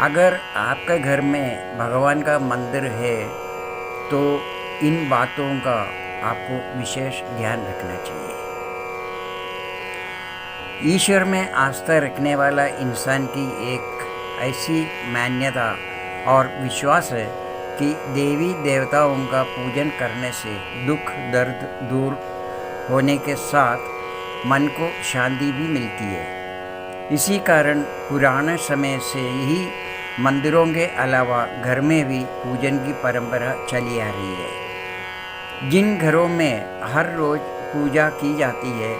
अगर आपके घर में भगवान का मंदिर है तो इन बातों का आपको विशेष ध्यान रखना चाहिए। ईश्वर में आस्था रखने वाला इंसान की एक ऐसी मान्यता और विश्वास है कि देवी देवताओं का पूजन करने से दुख दर्द दूर होने के साथ मन को शांति भी मिलती है। इसी कारण पुराने समय से ही मंदिरों के अलावा घर में भी पूजन की परंपरा चली आ रही है। जिन घरों में हर रोज पूजा की जाती है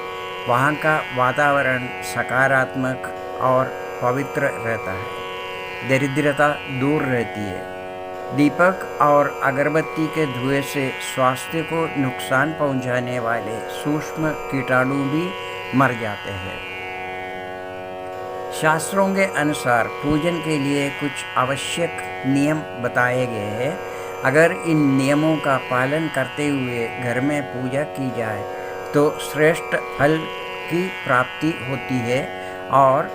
वहाँ का वातावरण सकारात्मक और पवित्र रहता है, दरिद्रता दूर रहती है। दीपक और अगरबत्ती के धुएं से स्वास्थ्य को नुकसान पहुंचाने वाले सूक्ष्म कीटाणु भी मर जाते हैं। शास्त्रों के अनुसार पूजन के लिए कुछ आवश्यक नियम बताए गए हैं। अगर इन नियमों का पालन करते हुए घर में पूजा की जाए तो श्रेष्ठ फल की प्राप्ति होती है और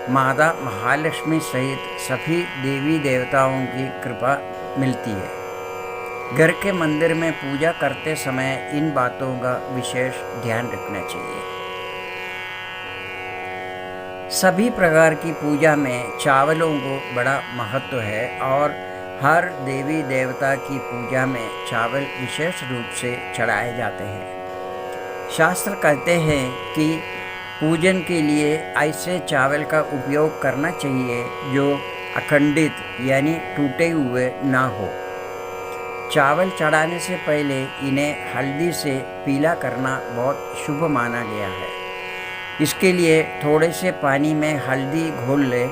माता महालक्ष्मी सहित सभी देवी देवताओं की कृपा मिलती है। घर के मंदिर में पूजा करते समय इन बातों का विशेष ध्यान रखना चाहिए। सभी प्रकार की पूजा में चावलों को बड़ा महत्व है और हर देवी देवता की पूजा में चावल विशेष रूप से चढ़ाए जाते हैं। शास्त्र कहते हैं कि पूजन के लिए ऐसे चावल का उपयोग करना चाहिए जो अखंडित यानी टूटे हुए ना हो। चावल चढ़ाने से पहले इन्हें हल्दी से पीला करना बहुत शुभ माना गया है। इसके लिए थोड़े से पानी में हल्दी घोल लें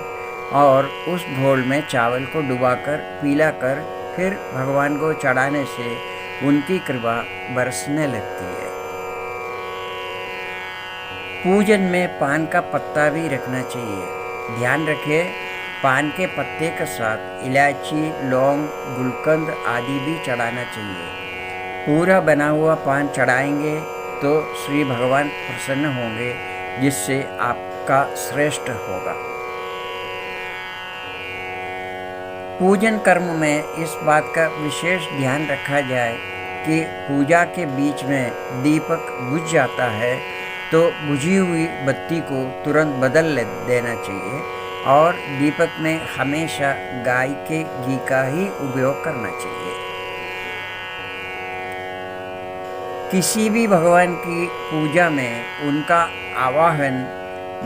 और उस घोल में चावल को डुबाकर पीला कर फिर भगवान को चढ़ाने से उनकी कृपा बरसने लगती है। पूजन में पान का पत्ता भी रखना चाहिए। ध्यान रखें, पान के पत्ते के साथ इलायची, लौंग, गुलकंद आदि भी चढ़ाना चाहिए। पूरा बना हुआ पान चढ़ाएंगे तो श्री भगवान प्रसन्न होंगे, जिससे आपका श्रेष्ठ होगा। पूजन कर्म में इस बात का विशेष ध्यान रखा जाए कि पूजा के बीच में दीपक बुझ जाता है तो बुझी हुई बत्ती को तुरंत बदल देना चाहिए और दीपक में हमेशा गाय के घी का ही उपयोग करना चाहिए। किसी भी भगवान की पूजा में उनका आवाहन,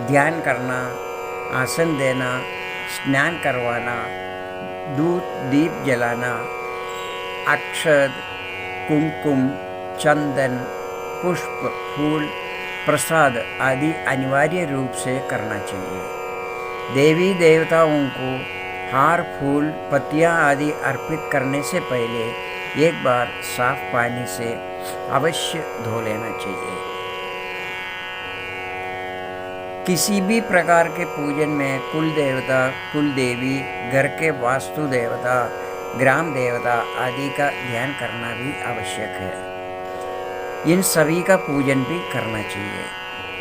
ध्यान करना, आसन देना, स्नान करवाना, दूध दीप जलाना, अक्षत, कुमकुम, चंदन, पुष्प, फूल, प्रसाद आदि अनिवार्य रूप से करना चाहिए। देवी देवताओं को हार, फूल, पत्तियां आदि अर्पित करने से पहले एक बार साफ पानी से अवश्य धो लेना चाहिए। किसी भी प्रकार के पूजन में कुल देवता, कुल देवी, घर के वास्तु देवता, ग्राम देवता आदि का ध्यान करना भी आवश्यक है। इन सभी का पूजन भी करना चाहिए।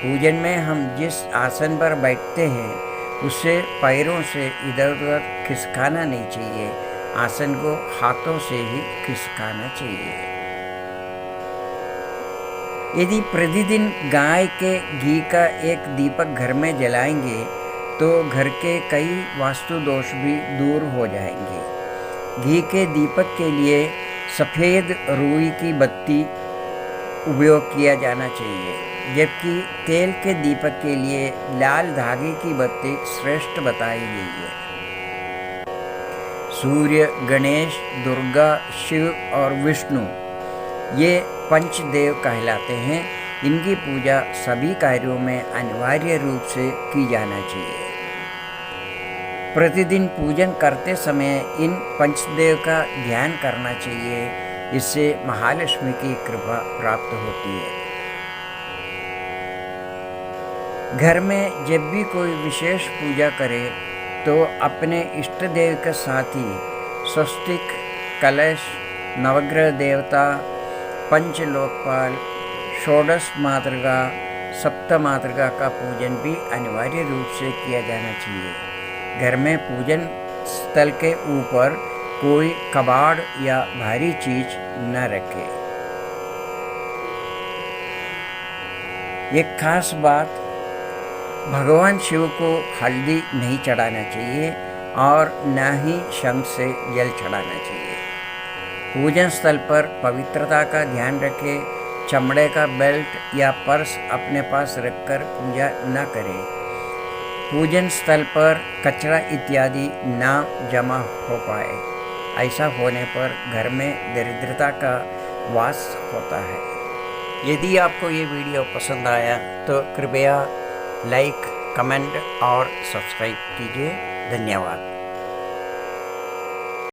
पूजन में हम जिस आसन पर बैठते हैं उसे पैरों से इधर उधर खिसकाना नहीं चाहिए। आसन को हाथों से ही खिसकाना चाहिए। यदि प्रतिदिन गाय के घी का एक दीपक घर में जलाएंगे तो घर के कई वास्तु दोष भी दूर हो जाएंगे। घी के दीपक के लिए सफ़ेद रुई की बत्ती उपयोग किया जाना चाहिए, जबकि तेल के दीपक के लिए लाल धागे की बत्ती श्रेष्ठ बताई गई है। सूर्य, गणेश, दुर्गा, शिव और विष्णु ये पंचदेव कहलाते हैं। इनकी पूजा सभी कार्यों में अनिवार्य रूप से की जाना चाहिए। प्रतिदिन पूजन करते समय इन पंचदेव का ध्यान करना चाहिए। इससे महालक्ष्मी की कृपा प्राप्त होती है। घर में जब भी कोई विशेष पूजा करे तो अपने इष्ट देव के साथ ही स्वस्तिक, कलश, नवग्रह देवता, पंचलोकपाल, षोडश मातृका, सप्त मातृका का पूजन भी अनिवार्य रूप से किया जाना चाहिए। घर में पूजन स्थल के ऊपर कोई कबाड़ या भारी चीज न रखे। एक खास बात, भगवान शिव को हल्दी नहीं चढ़ाना चाहिए और न ही शंख से जल चढ़ाना चाहिए। पूजन स्थल पर पवित्रता का ध्यान रखें। चमड़े का बेल्ट या पर्स अपने पास रखकर पूजा न करें। पूजन स्थल पर कचरा इत्यादि ना जमा हो पाए। ऐसा होने पर घर में दरिद्रता का वास होता है। यदि आपको ये वीडियो पसंद आया तो कृपया लाइक, कमेंट और सब्सक्राइब कीजिए। धन्यवाद।